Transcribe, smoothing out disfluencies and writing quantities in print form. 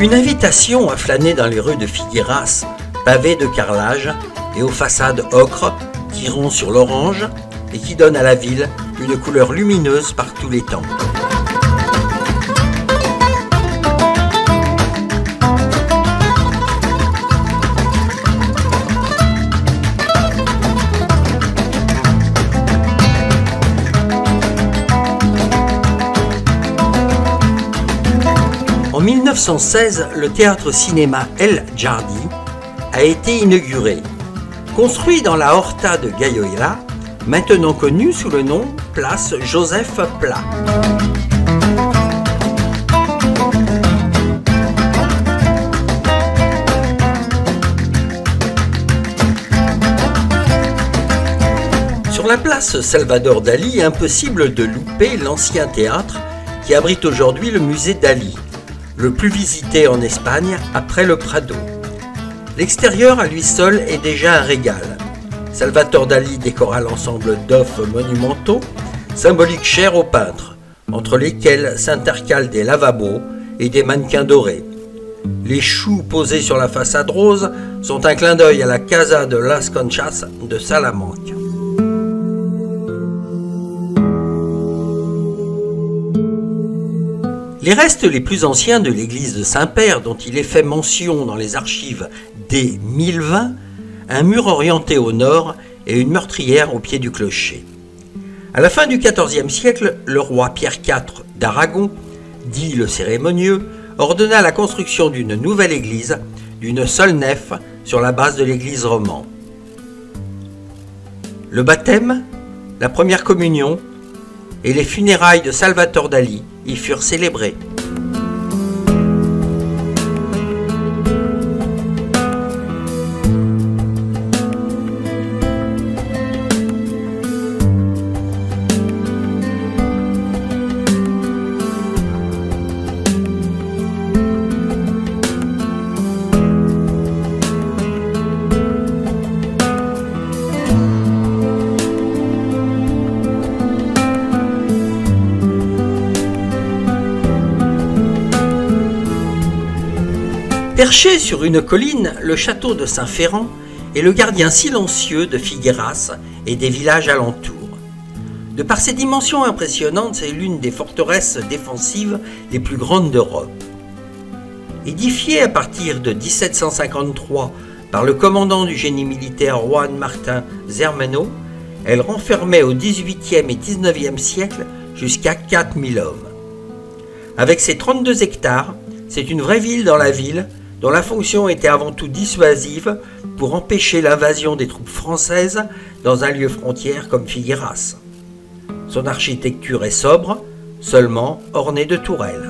Une invitation à flâner dans les rues de Figueras, pavées de carrelage et aux façades ocre, tirant sur l'orange et qui donnent à la ville une couleur lumineuse par tous les temps. En 1916, le théâtre-cinéma El Jardi a été inauguré. Construit dans la Horta de Gallola, maintenant connue sous le nom Place Joseph Pla. Sur la place Salvador Dali, impossible de louper l'ancien théâtre qui abrite aujourd'hui le musée Dali, le plus visité en Espagne après le Prado. L'extérieur à lui seul est déjà un régal. Salvador Dali décora l'ensemble d'œufs monumentaux, symboliques chers aux peintres, entre lesquels s'intercalent des lavabos et des mannequins dorés. Les choux posés sur la façade rose sont un clin d'œil à la Casa de las Conchas de Salamanque. Les restes les plus anciens de l'église de Saint-Père, dont il est fait mention dans les archives dès 1020, un mur orienté au nord et une meurtrière au pied du clocher. À la fin du XIVe siècle, le roi Pierre IV d'Aragon, dit le cérémonieux, ordonna la construction d'une nouvelle église, d'une seule nef, sur la base de l'église romane. Le baptême, la première communion et les funérailles de Salvador Dali y furent célébrés. Perché sur une colline, le château de Saint-Ferrand est le gardien silencieux de Figueras et des villages alentours. De par ses dimensions impressionnantes, c'est l'une des forteresses défensives les plus grandes d'Europe. Édifiée à partir de 1753 par le commandant du génie militaire Juan Martín Zermelo, elle renfermait au XVIIIe et XIXe siècle jusqu'à 4000 hommes. Avec ses 32 hectares, c'est une vraie ville dans la ville, dont la fonction était avant tout dissuasive pour empêcher l'invasion des troupes françaises dans un lieu frontière comme Figueras. Son architecture est sobre, seulement ornée de tourelles.